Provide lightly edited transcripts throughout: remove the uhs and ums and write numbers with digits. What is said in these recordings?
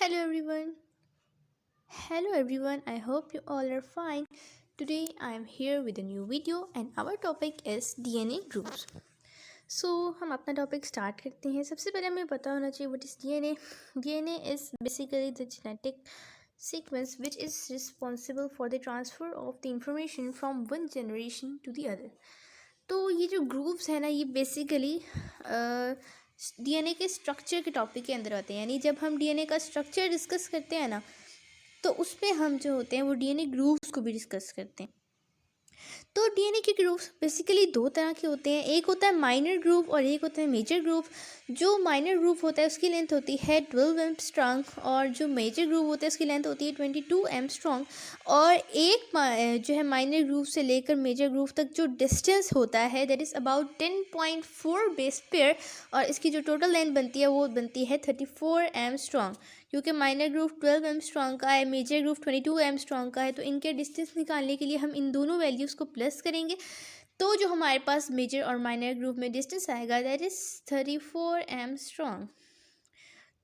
Hello everyone. Hello everyone. I hope you all are fine. Today I am here with a new video and our topic is DNA groups. हम अपना topic start करते हैं. सबसे पहले हमें पता होना चाहिए what is DNA. DNA is basically the genetic sequence which is responsible for the transfer of the information from one generation to the other. तो ये जो ग्रुप्स है ना, ये बेसिकली डीएनए के स्ट्रक्चर के टॉपिक के अंदर आते हैं. यानी जब हम डीएनए का स्ट्रक्चर डिस्कस करते हैं ना, तो उसमें हम जो होते हैं वो डीएनए ग्रुप्स को भी डिस्कस करते हैं. तो डीएनए के ग्रुप्स बेसिकली दो तरह के होते हैं. एक होता है माइनर ग्रुप और एक होता है मेजर ग्रुप. जो माइनर ग्रुप होता है उसकी लेंथ होती है 12 एमस्ट्रॉन्ग और जो मेजर ग्रुप होता है उसकी लेंथ होती है 22 एमस्ट्रॉन्ग. और एक जो है माइनर ग्रुप से लेकर मेजर ग्रुप तक जो डिस्टेंस होता है that is about 10.4 base pair. और इसकी जो टोटल लेंथ बनती है वो बनती है 34 एमस्ट्रॉन्ग. क्योंकि माइनर ग्रुप 12 एमस्ट्रॉन्ग का है, मेजर ग्रुप 22 एमस्ट्रॉन्ग का है, तो इनके डिस्टेंस निकालने के लिए हम इन दोनों वैल्यूज़ को प्लस करेंगे. तो जो हमारे पास मेजर और माइनर ग्रुप में डिस्टेंस आएगा दैट इज़ 34 एमस्ट्रॉन्ग.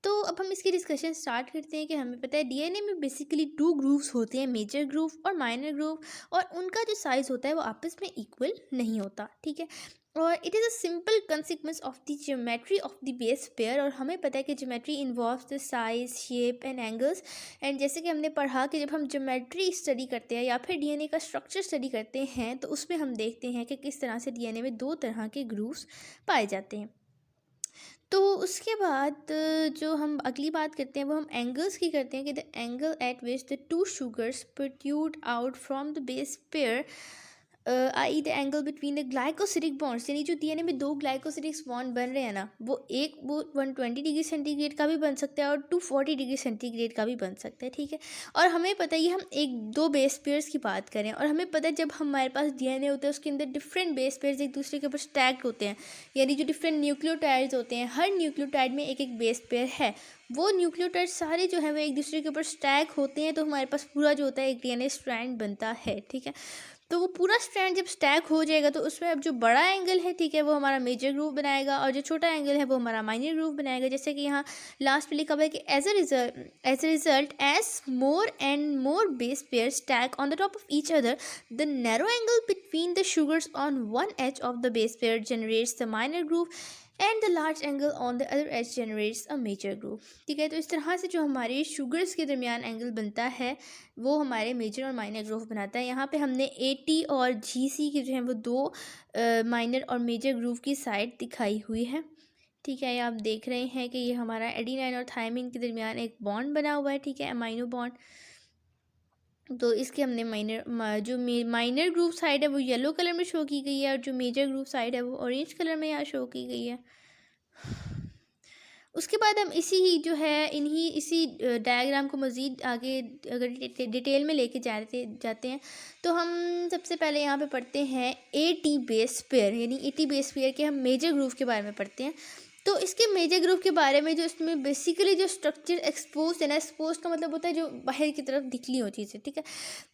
तो अब हम इसकी डिस्कशन स्टार्ट करते हैं कि हमें पता है डीएनए में बेसिकली टू ग्रुप्स होते हैं, मेजर ग्रुप और माइनर ग्रुप. और उनका जो साइज़ होता है वो आपस में इक्वल नहीं होता. ठीक है. और it is a simple consequence of the geometry of the base pair. और हमें पता है कि geometry involves the size, shape and angles. And जैसे कि हमने पढ़ा कि जब हम ज्योमेट्री स्टडी करते हैं या फिर डीएनए का स्ट्रक्चर स्टडी करते हैं तो उसमें हम देखते हैं कि किस तरह से डीएनए में दो तरह के ग्रुप्स पाए जाते हैं. तो उसके बाद जो हम अगली बात करते हैं वो हम एंगल्स की करते हैं कि the angle eight which the two sugars protrude out from the base pair I the angle between the glycosidic bonds. यानी जो डीएनए में दो ग्लाइकोसिडिक बॉन्ड बन रहे हैं ना, वो 120 डिग्री सेंटीग्रेड का भी बन सकता है और 240 डिग्री सेंटीग्रेड का भी बन सकता है. ठीक है. और हमें पता है ये हम एक दो बेस पेयर्स की बात करें. और हमें पता है जब हमारे पास डीएनए होता है उसके अंदर डिफरेंट बेस पेयर्स एक दूसरे के ऊपर स्टैक्ड होते हैं. यानी जो डिफरेंट न्यूक्लियोटाइड्स होते हैं, हर न्यूक्लियोटाइड में एक एक बेस पेयर है. वो न्यूक्लियोटाइड सारे जो है वो एक दूसरे के ऊपर स्टैक होते हैं. तो हमारे पास पूरा जो होता है एक डीएनए स्ट्रैंड बनता है. ठीक है. तो वो पूरा स्ट्रैंड जब स्टैक हो जाएगा तो उसमें अब जो बड़ा एंगल है, ठीक है, वो हमारा मेजर ग्रुप बनाएगा और जो छोटा एंगल है वो हमारा माइनर ग्रुप बनाएगा. जैसे कि यहाँ लास्ट में लिखा हुआ है कि as a result as more and more base pair stack on the top of each other the narrow angle between the sugars on one edge of the base pair generates the minor group and the large angle on the other edge generates a major group. ठीक है. तो इस तरह से जो हमारे sugars के दरमियान एंगल बनता है वो हमारे मेजर और माइनर ग्रुप बनाता है. यहाँ पे हमने एटी और जीसी के जो है वो दो माइनर और मेजर ग्रुप की साइड दिखाई हुई है. ठीक है. ये आप देख रहे हैं कि ये हमारा एडिनाइन और थायमिन के दरमियान एक बॉन्ड बना हुआ है. ठीक है. Amino bond. तो इसके हमने जो माइनर ग्रुप साइड है वो येलो कलर में शो की गई है और जो मेजर ग्रुप साइड है वो ऑरेंज कलर में यहाँ शो की गई है. उसके बाद हम इसी डायग्राम को मज़ीद आगे अगर डिटेल में लेके जाते हैं तो हम सबसे पहले यहाँ पे पढ़ते हैं एटी बेस पेयर. यानी एटी बेस पेयर के हम मेजर ग्रुप के बारे में पढ़ते हैं. तो इसके मेजर ग्रुप के बारे में जो इसमें बेसिकली जो स्ट्रक्चर एक्सपोज है ना, एक्सपोज का मतलब होता है जो बाहर की तरफ निकली हो चीज़ें. ठीक है.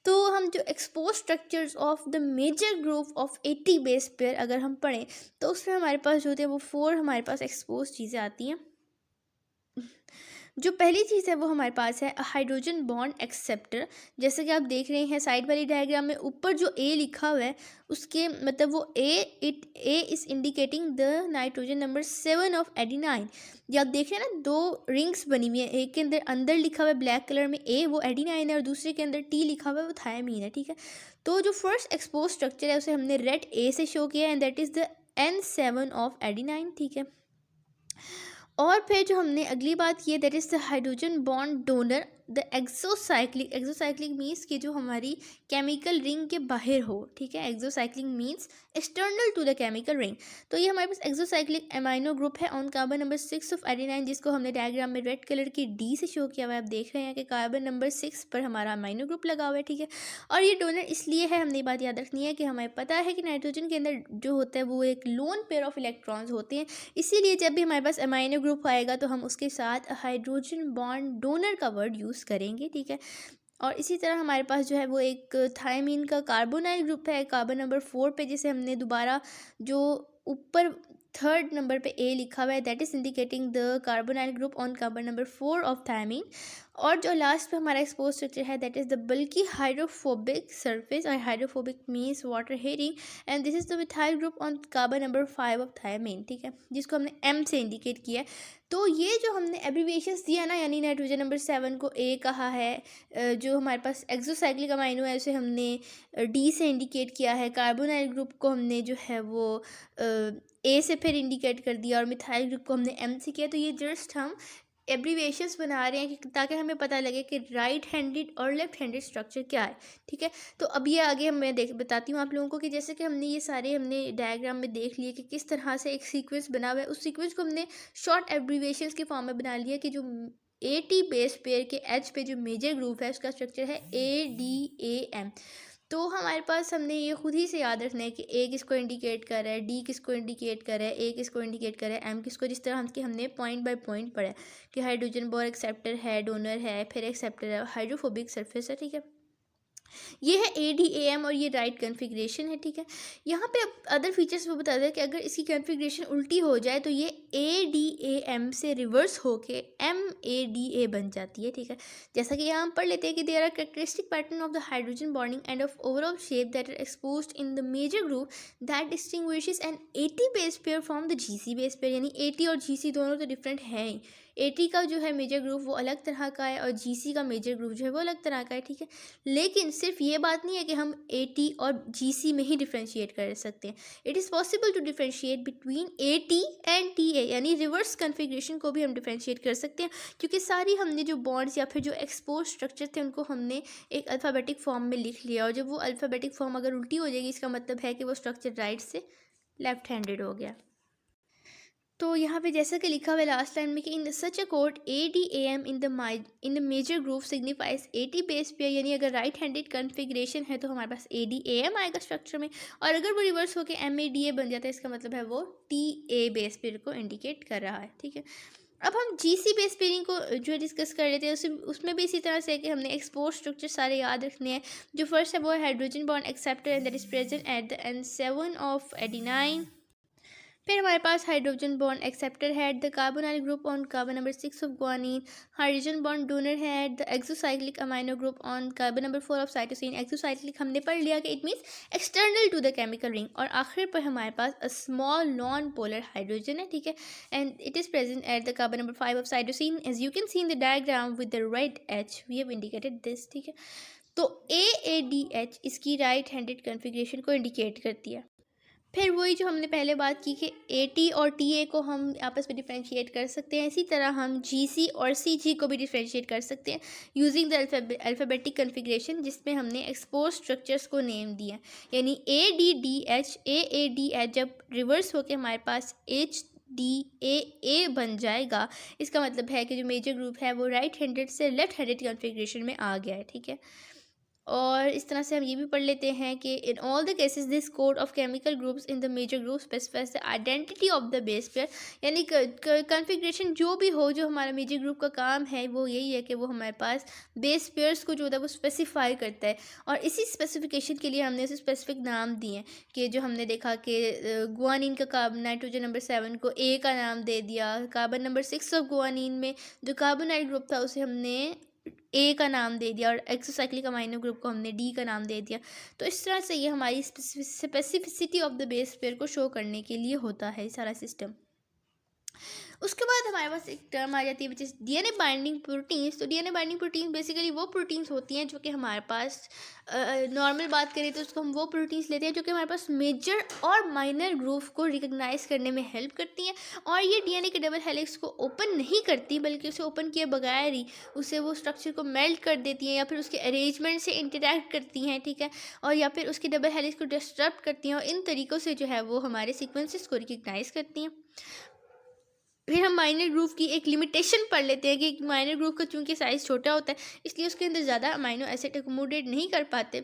तो हम जो expose structures of the major group of AT base pair अगर हम पढ़ें तो उसमें हमारे पास जो होते हैं वो 4 हमारे पास एक्सपोज चीज़ें आती हैं. जो पहली चीज़ है वो हमारे पास है हाइड्रोजन बॉन्ड एक्सेप्टर. जैसे कि आप देख रहे हैं साइड वाली डायग्राम में ऊपर जो ए लिखा हुआ है उसके मतलब वो A is indicating the nitrogen number 7 of adenine. ये आप देख रहे हैं ना, दो रिंग्स बनी हुई है. एक के अंदर लिखा हुआ है ब्लैक कलर में ए, वो एडिनाइन है, और दूसरे के अंदर टी लिखा हुआ है वो थायमीन है. ठीक है. तो जो फर्स्ट एक्सपोज स्ट्रक्चर है उसे हमने रेड ए से शो किया है and that is the N7 of adenine. ठीक है. और फिर जो हमने अगली बात की है that is the hydrogen bond donor the exocyclic means कि जो हमारी केमिकल रिंग के बाहर हो. ठीक है. Exocyclic means external to the chemical ring. तो ये हमारे पास एक्सोसाइक्लिक एमाइनो ग्रुप है on carbon number 6 of adenine, जिसको हमने डायग्राम में रेड कलर की डी से शो किया हुआ है. आप देख रहे हैं कि कार्बन नंबर 6 पर हमारा अमाइनो ग्रुप लगा हुआ है. ठीक है. और ये डोनर इसलिए है, हमने ये बात याद रखनी है कि हमें पता है कि नाइट्रोजन के अंदर जो होता है वो एक लोन पेयर ऑफ इलेक्ट्रॉन्स होते हैं. इसीलिए जब भी हमारे पास अमाइनो ग्रुप आएगा तो हम उसके साथ हाइड्रोजन बॉन्ड डोनर का वर्ड यूज़ करेंगे. ठीक है. और इसी तरह हमारे पास जो है वो एक थायमीन का कार्बोनाइल ग्रुप है कार्बन नंबर 4 पे, जिसे हमने दोबारा जो ऊपर थर्ड नंबर पे ए लिखा हुआ है, that is indicating the carbonyl group on carbon number 4 of thymine. और जो लास्ट पे हमारा एक्सपोज स्ट्रक्चर है that is the bulky hydrophobic surface, और hydrophobic means water heating, and this is the methyl group on carbon number 5 of thymine, ठीक है, जिसको हमने एम से इंडिकेट किया है। तो ये जो हमने एब्रीविएशंस दिया ना, यानी नाइट्रोजन नंबर 7 को ए कहा है, जो हमारे पास एक्सोसाइक्लिक अमाइनो है उसे हमने डी से इंडिकेट किया है, कार्बोनाइल ग्रुप को हमने जो है वो ए से फिर इंडिकेट कर दिया, और मिथाइल ग्रुप को हमने एम से किया। तो ये जस्ट हम एब्रीविएशंस बना रहे हैं कि ताकि हमें पता लगे कि राइट हैंडेड और लेफ्ट हैंडेड स्ट्रक्चर क्या है, ठीक है। तो अब ये आगे मैं बताती हूँ आप लोगों को कि जैसे कि हमने ये सारे हमने डायग्राम में देख लिए कि किस तरह से एक सीक्वेंस बना हुआ है, उस सीक्वेंस को हमने शॉर्ट एब्रीविएशंस के फॉर्म में बना लिया कि जो AT बेस पेयर के एच पे जो मेजर ग्रुप है उसका स्ट्रक्चर है ADAM। तो हमारे पास हमने ये खुद ही से याद रखना है कि ए किसको इंडिकेट कर रहा है, डी किसको इंडिकेट कर रहा है, ए किसको इंडिकेट कर रहा है, एम किसको, जिस तरह हमने पॉइंट बाय पॉइंट पढ़ा है कि हाइड्रोजन बोर एक्सेप्टर है, डोनर है, फिर एक्सेप्टर है, हाइड्रोफोबिक सरफेस है, ठीक है। ये है ADAM और ये राइट कन्फिग्रेशन है, ठीक है। यहाँ पे अब अदर फीचर्स वो बताते हैं कि अगर इसकी कन्फिग्रेशन उल्टी हो जाए तो ये ADAM से रिवर्स होके MADA बन जाती है, ठीक है। जैसा कि यहाँ हम पढ़ लेते हैं कि there are characteristic pattern of the hydrogen bonding and of overall shape that are exposed in the major group that distinguishes an AT base pair from the GC base pair. यानी AT और GC दोनों तो different हैं ही। AT का जो है major group वो अलग तरह का है और GC का मेजर ग्रुप जो है वो अलग तरह का है, ठीक है। लेकिन सिर्फ ये बात नहीं है कि हम AT और GC में ही डिफ्रेंशिएट कर सकते हैं। It is possible to differentiate between AT and TA, यानी रिवर्स कन्फिग्रेशन को भी हम डिफ्रेंशिएट कर सकते हैं, क्योंकि सारी हमने जो बॉन्ड्स या फिर जो एक्सपोज स्ट्रक्चर थे उनको हमने एक अल्फ़ाबेटिक फॉर्म में लिख लिया, और जब वो अल्फ़ाबेटिक फॉर्म अगर उल्टी हो जाएगी इसका मतलब है कि वो स्ट्रक्चर राइट से लेफ्ट हैंडेड हो गया। तो यहाँ पे जैसा कि लिखा हुआ है लास्ट लाइन में कि in such a code ADAM in the major group signifies AT base pair, यानी अगर राइट हैंडेड कन्फिग्रेशन है तो हमारे पास ADAM आएगा स्ट्रक्चर में, और अगर वो रिवर्स होकर MADA बन जाता है इसका मतलब है वो TA बेस पेयर को इंडिकेट कर रहा है, ठीक है। अब हम GC बेस पेयरिंग को जो डिस्कस कर लेते हैं उसमें भी इसी तरह से कि हमने एक्सपोज स्ट्रक्चर सारे याद रखने हैं। जो फर्स्ट है वो है hydrogen bond acceptor and that is present at the N7 of adenine. फिर हमारे पास हाइड्रोजन बॉन्ड एक्सेप्टर है at the carbonyl group on carbon number 6 of guanine. Hydrogen bond donor है at the exocyclic amino group on carbon number 4 of cytosine. Exocyclic हमने पढ़ लिया कि it means external to the chemical ring. और आखिर पर हमारे पास a small non polar hydrogen है, ठीक है, and it is present at the carbon number 5 of cytosine as you can see in the diagram with the red H we have indicated this, ठीक है। तो AADH इसकी right handed configuration को indicate करती है। फिर वही जो हमने पहले बात की कि AT और TA को हम आपस में डिफ्रेंशिएट कर सकते हैं, इसी तरह हम GC और CG को भी डिफ्रेंशिएट कर सकते हैं यूजिंग द अल्फ़ाबेटिक कन्फिग्रेशन, जिसमें हमने एक्सपोज स्ट्रक्चर्स को नेम दिया। यानी ADDH AADH जब रिवर्स होकर हमारे पास HDAA बन जाएगा, इसका मतलब है कि जो मेजर ग्रुप है वो राइट हैंडेड से लेफ्ट हैंडेड कन्फिग्रेशन में आ गया है, ठीक है। और इस तरह से हम ये भी पढ़ लेते हैं कि in all the cases this code of chemical groups in the major group specifies the identity of the base pair. यानी कन्फिग्रेशन जो भी हो, जो हमारा मेजर ग्रुप का काम है वो यही है कि वो हमारे पास बेस पेयर्स को जो होता है वो स्पेसिफाई करता है, और इसी स्पेसिफिकेशन के लिए हमने उसे स्पेसिफिक नाम दिए हैं। कि जो हमने देखा कि गुआनिन का नाइट्रोजन नंबर 7 को A का नाम दे दिया, कार्बन नंबर 6 ऑफ गुआनिन में जो कार्बोनाइल ग्रुप था उसे हमने A का नाम दे दिया, और एक्सोसाइक्लिक अमाइनो ग्रुप को हमने D का नाम दे दिया। तो इस तरह से ये हमारी specificity of the base pair को शो करने के लिए होता है सारा सिस्टम। उसके बाद हमारे पास एक टर्म आ जाती है which is DNA binding proteins. तो DNA बाइंडिंग प्रोटीन्स बेसिकली वो प्रोटीन्स होती हैं जो कि हमारे पास नॉर्मल बात करें तो उसको हम वो प्रोटीन्स लेते हैं जो कि हमारे पास मेजर और माइनर ग्रुप को रिकग्नाइज करने में हेल्प करती हैं, और ये DNA के डबल हेलिक्स को ओपन नहीं करती बल्कि उसे ओपन किए बगैर ही उसे वो स्ट्रक्चर को मेल्ट कर देती हैं, या फिर उसके अरेंजमेंट से इंटरेक्ट करती हैं, ठीक है, और या फिर उसके डबल हेलिक्स को डिस्टर्ब करती हैं, और इन तरीक़ों से जो है वो हमारे सीक्वेंसेस को रिकग्नाइज करती हैं। फिर हम माइनर ग्रुप की एक लिमिटेशन पढ़ लेते हैं कि माइनर ग्रुप का चूंकि साइज़ छोटा होता है इसलिए उसके अंदर ज़्यादा अमाइनो एसिड अकोमोडेट नहीं कर पाते,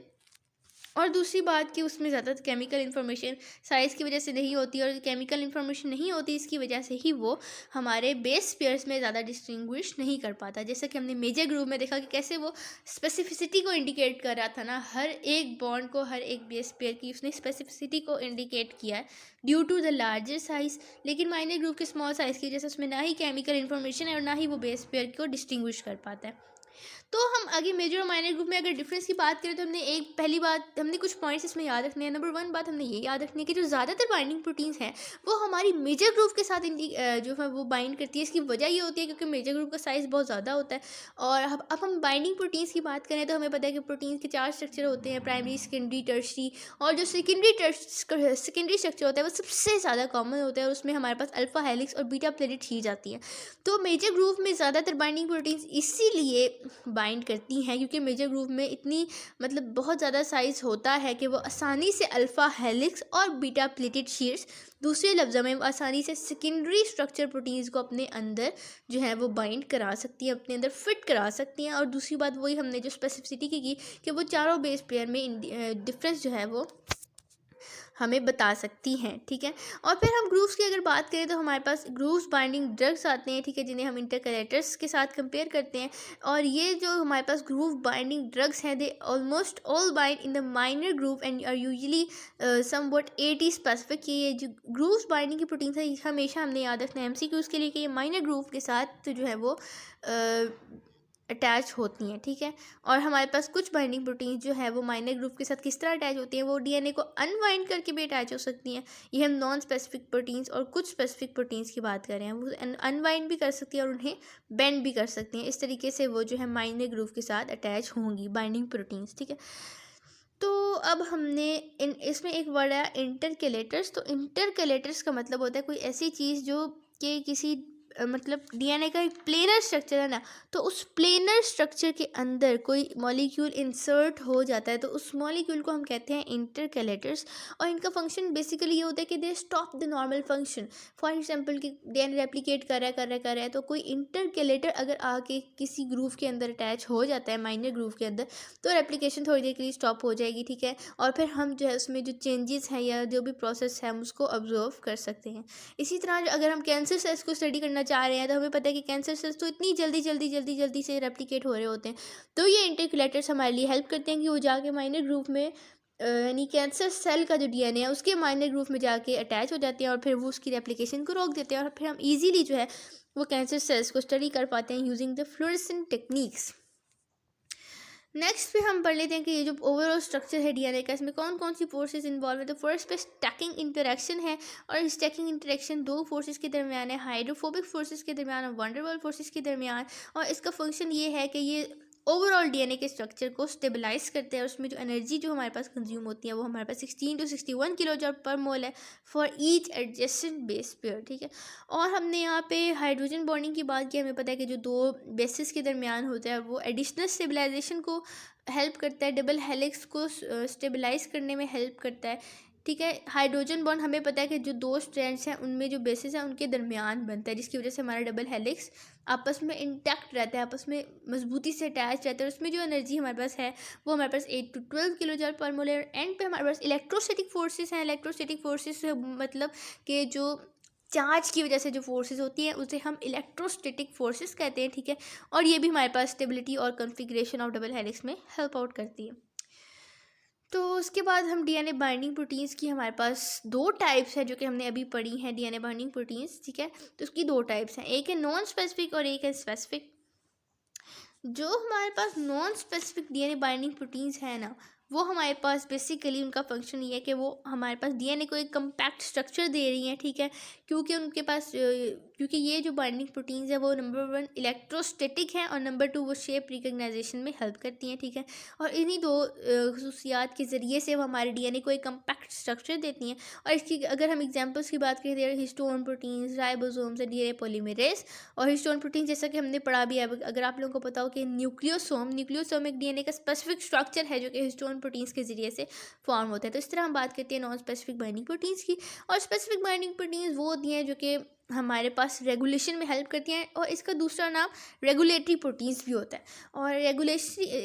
और दूसरी बात कि उसमें ज़्यादा केमिकल इन्फॉर्मेशन साइज़ की वजह से नहीं होती, और केमिकल इन्फॉर्मेशन नहीं होती इसकी वजह से ही वो हमारे बेस पेयर्स में ज़्यादा डिस्टिंग्विश नहीं कर पाता। जैसा कि हमने मेजर ग्रुप में देखा कि कैसे वो स्पेसिफिसिटी को इंडिकेट कर रहा था ना, हर एक बॉन्ड को, हर एक बेस पेयर की उसने स्पेसिफिसिटी को इंडिकेट किया है due to the larger size. लेकिन माइनर ग्रुप के स्मॉल साइज़ की वजह से उसमें ना ही केमिकल इन्फॉर्मेशन है और ना ही वो बेस पेयर को डिस्टिंग्विश कर पाता है। तो हम आगे मेजर और माइनर ग्रुप में अगर डिफरेंस की बात करें तो हमने एक पहली बात, हमने कुछ पॉइंट्स इसमें याद रखने हैं। नंबर वन बात हमने ये याद रखनी है कि जो ज़्यादातर बाइंडिंग प्रोटीन्स हैं वो हमारी मेजर ग्रुप के साथ जो है वो बाइंड करती है। इसकी वजह ये होती है क्योंकि मेजर ग्रुप का साइज़ बहुत ज़्यादा होता है। और अब हम बाइंडिंग प्रोटीन्स की बात करें तो हमें पता है कि प्रोटीन्स के 4 स्ट्रक्चर होते हैं, प्राइमरी, सेकेंडरी, टर्शरी। और जो सेकेंडरी स्ट्रक्चर होता है वो सबसे ज़्यादा कॉमन होता है और उसमें हमारे पास अल्फा हेलिक्स और बीटा प्लेटेड ही जाती है। तो मेजर ग्रुप में ज़्यादातर बाइंडिंग प्रोटीन्स इसीलिए बाइंड करती हैं क्योंकि मेजर ग्रुप में इतनी मतलब बहुत ज़्यादा साइज़ होता है कि वो आसानी से अल्फ़ा हेलिक्स और बीटा प्लेटेड शीट्स, दूसरे लफ्ज़ों में वो आसानी से सेकेंडरी स्ट्रक्चर प्रोटीन्स को अपने अंदर जो है वो बाइंड करा सकती हैं, अपने अंदर फिट करा सकती हैं। और दूसरी बात वही हमने जो स्पेसिफिसिटी की कि वो चारों बेस पेयर में डिफरेंस जो है वो हमें बता सकती हैं, ठीक है। और फिर हम ग्रुप्स की अगर बात करें तो हमारे पास ग्रुप्स बाइंडिंग ड्रग्स आते हैं, ठीक है, जिन्हें हम इंटरकलेटर्स के साथ कंपेयर करते हैं। और ये जो हमारे पास ग्रुप बाइंडिंग ड्रग्स हैं they almost all bind in the minor group and are usually somewhat 80 specific. ये जो ग्रुप्स बाइंडिंग की प्रोटीन है हमेशा हमने याद रखना है एमसीक्यूज़ के लिए कि ये माइनर ग्रुप के साथ तो जो है वो अटैच होती हैं, ठीक है। और हमारे पास कुछ बाइंडिंग प्रोटीन जो है वो माइनर ग्रुप के साथ किस तरह अटैच होती हैं, वो डीएनए को अनवाइंड करके भी अटैच हो सकती हैं। ये हम नॉन स्पेसिफिक प्रोटीन्स और कुछ स्पेसिफिक प्रोटीन्स की बात कर रहे हैं, वो अनवाइंड भी कर सकती हैं और उन्हें बेंड भी कर सकती हैं। इस तरीके से वो जो है माइनर ग्रुप के साथ अटैच होंगी बाइंडिंग प्रोटीन्स, ठीक है। तो अब हमने इसमें एक वर्ड है इंटरकेलेटर्स। तो इंटरकेलेटर्स का मतलब होता है कोई ऐसी चीज़ जो कि किसी मतलब डीएनए का एक प्लेनर स्ट्रक्चर है ना, तो उस प्लेनर स्ट्रक्चर के अंदर कोई मॉलिक्यूल इंसर्ट हो जाता है तो उस मॉलिक्यूल को हम कहते हैं इंटरकेलेटर्स। और इनका फंक्शन बेसिकली ये होता है कि they stop the normal function. For example कि डीएनए रेप्लिकेट कर रहा है तो कोई इंटरकेलेटर अगर आके किसी ग्रुप के अंदर अटैच हो जाता है माइनर ग्रुप के अंदर, तो रेप्लिकेशन थोड़ी देर के लिए स्टॉप हो जाएगी, ठीक है। और फिर हम जो है उसमें जो चेंजेस हैं या जो भी प्रोसेस है हम उसको ऑब्जर्व कर सकते हैं। इसी तरह अगर हम कैंसर सेल्स को स्टडी करना चाह रहे हैं तो हमें पता है कि कैंसर सेल्स तो इतनी जल्दी से रेप्लिकेट हो रहे होते हैं। तो ये इंटरकेलेटर्स हमारे लिए हेल्प करते हैं कि वो जाके माइनर ग्रुप में यानी कैंसर सेल का जो डीएनए है उसके माइनर ग्रुप में जाके अटैच हो जाते हैं और फिर वो उसकी रेप्लिकेशन को रोक देते हैं और फिर हम इजीली जो है वो कैंसर सेल्स को स्टडी कर पाते हैं using the fluorescent techniques. Next पे हम पढ़ लेते हैं कि ये जो ओवरऑल स्ट्रक्चर है डीएनए का, इसमें कौन कौन सी फोर्सेस इन्वॉल्व है। तो फर्स्ट पे स्टैकिंग इंटरेक्शन है और स्टैकिंग इंटरेक्शन दो फोर्सेस के दरमियान है, हाइड्रोफोबिक फोर्सेस के दरमियान और वंडरवॉल फोर्सेस के दरमियान। और इसका फंक्शन ये है कि ये ओवरऑल डीएनए के स्ट्रक्चर को स्टेबलाइज करते हैं और उसमें जो एनर्जी जो हमारे पास कंज्यूम होती है वो हमारे पास 16 to 61 किलो जूल पर मोल है for each adjacent base pair, ठीक है। और हमने यहाँ पे हाइड्रोजन बॉन्डिंग की बात की, हमें पता है कि जो दो बेसिस के दरमियान होता है वो एडिशनल स्टेबलाइजेशन को हेल्प करता है, डबल हेलिक्स को स्टेबलाइज करने में हेल्प करता है, ठीक है। हाइड्रोजन बॉन्ड हमें पता है कि जो दो स्ट्रैंड्स हैं उनमें जो बेसिस है उनके दरमियान बनता है जिसकी वजह से हमारा डबल हेलिक्स आपस में इंटैक्ट रहता है, आपस में मजबूती से अटैच रहता है। उसमें जो एनर्जी हमारे पास है वो हमारे पास 8 to 12 किलो जूल पर मोल है। एंड पे हमारे पास इलेक्ट्रोस्टैटिक फोर्सेस हैं। इलेक्ट्रोस्टैटिक फोर्सेस मतलब कि जो चार्ज की वजह से जो फोर्सेस होती हैं उसे हम इलेक्ट्रोस्टैटिक फोर्सेस कहते हैं, ठीक है। और ये भी हमारे पास स्टेबिलिटी और कॉन्फ़िगरेशन ऑफ डबल हेलिक्स में हेल्प आउट करती है। तो उसके बाद हम डीएनए बाइंडिंग प्रोटीन्स की हमारे पास दो टाइप्स है जो कि हमने अभी पढ़ी हैं डीएनए बाइंडिंग प्रोटीन्स, ठीक है। तो उसकी दो टाइप्स हैं, एक है नॉन स्पेसिफिक और एक है स्पेसिफिक। जो हमारे पास non specific DNA binding proteins है ना, वो हमारे पास बेसिकली उनका फंक्शन ये है कि वो हमारे पास डीएनए को एक कम्पैक्ट स्ट्रक्चर दे रही हैं, ठीक है। क्योंकि उनके पास क्योंकि ये जो बाइंडिंग प्रोटीन्स है वो नंबर 1 इलेक्ट्रोस्टैटिक हैं और नंबर 2 वो शेप रिकग्नाइजेशन में हेल्प करती हैं, ठीक है। और इन्हीं दो खसूसियात के ज़रिए से वो हमारे डीएनए को एक कम्पैक्ट स्ट्रक्चर देती हैं। और इसकी अगर हम एग्जांपल्स की बात करें तो histone proteins, ribosomes, DNA polymerase. और हिस्टोन प्रोटीन जैसा कि हमने पढ़ा भी है, अगर आप लोगों को पता हो कि न्यूक्लियोसोम एक डीएनए का स्पेसिफिक स्ट्रक्चर है जो कि हिस्टोन प्रोटीन्स के जरिए से फॉर्म होता है। तो इस तरह हम बात करते हैं नॉन स्पेसिफिक बाइंडिंग प्रोटीन्स की। और स्पेसिफिक बाइंडिंग प्रोटीन्स वो होती हैं जो कि हमारे पास रेगुलेशन में हेल्प करती हैं, और इसका दूसरा नाम रेगुलेटरी प्रोटीन्स भी होता है। और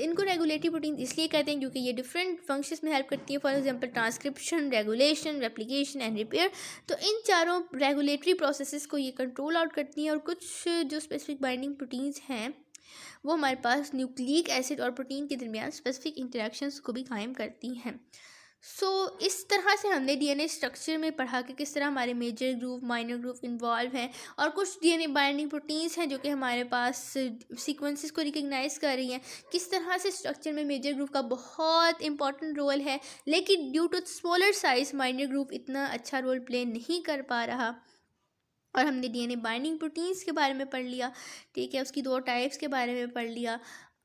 इनको रेगुलेटरी प्रोटीन्स इसलिए कहते हैं क्योंकि ये डिफरेंट फंक्शंस में हेल्प करती है, for example transcription, regulation, replication and repair. तो इन चारों रेगुलेटरी प्रोसेसेस को ये कंट्रोल आउट करती हैं। और कुछ जो स्पेसिफिक बाइंडिंग प्रोटीन्स हैं वो हमारे पास न्यूक्लिक एसिड और प्रोटीन के दरमियान स्पेसिफिक इंटरेक्शंस को भी कायम करती हैं। इस तरह से हमने डीएनए स्ट्रक्चर में पढ़ा कि किस तरह हमारे major group, minor group involve हैं, और कुछ डीएनए बाइंडिंग प्रोटीन्स हैं जो कि हमारे पास सीक्वेंसेस को रिकग्नाइज कर रही हैं। किस तरह से स्ट्रक्चर में मेजर ग्रुप का बहुत इंपॉर्टेंट रोल है, लेकिन due to smaller size minor group इतना अच्छा रोल प्ले नहीं कर पा रहा। और हमने डीएनए बाइंडिंग प्रोटीन्स के बारे में पढ़ लिया, ठीक है, उसकी 2 टाइप्स के बारे में पढ़ लिया।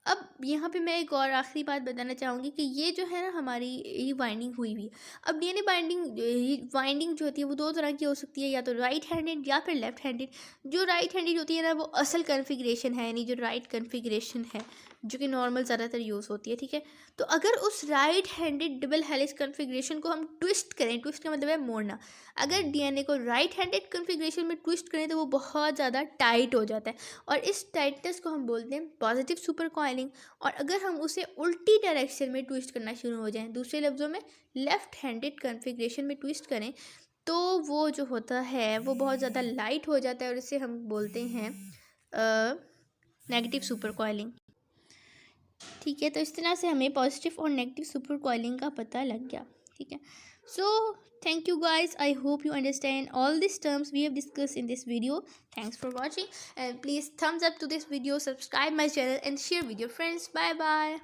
अब यहाँ पे मैं एक और आखिरी बात बताना चाहूँगी कि ये जो है ना हमारी ये बाइंडिंग हुई हुई। अब डीएनए बाइंडिंग जो होती है वो 2 तरह की हो सकती है, या तो राइट हैंडेड या फिर लेफ्ट हैंडेड। जो राइट हैंडेड होती है ना वो असल कन्फिग्रेशन है, यानी जो राइट कन्फिग्रेशन है जो कि नॉर्मल ज़्यादातर यूज़ होती है, ठीक है। तो अगर उस right handed double helix configuration को हम ट्विस्ट करें, ट्विस्ट का मतलब है मोड़ना, अगर डीएनए को राइट हैंडेड कन्फिग्रेशन में ट्विस्ट करें तो वो बहुत ज़्यादा टाइट हो जाता है, और इस टाइटनेस को हम बोलते हैं पॉजिटिव सुपर कॉइलिंग। और अगर हम उसे उल्टी डायरेक्शन में ट्विस्ट करना शुरू हो जाएं, दूसरे लफ्ज़ों में लेफ़्ट हैंडेड कन्फिग्रेशन में ट्विस्ट करें, तो वो जो होता है वो बहुत ज़्यादा लाइट हो जाता है, और इसे हम बोलते हैं नेगेटिव सुपर कॉइलिंग, ठीक है। तो इस तरह से हमें पॉजिटिव और नेगेटिव सुपर कॉइलिंग का पता लग गया, ठीक है। सो thank you guys, I hope you understand all these terms we have discussed in this video. Thanks for watching, and please thumbs up to this video, subscribe my channel and share with your friends. Bye bye.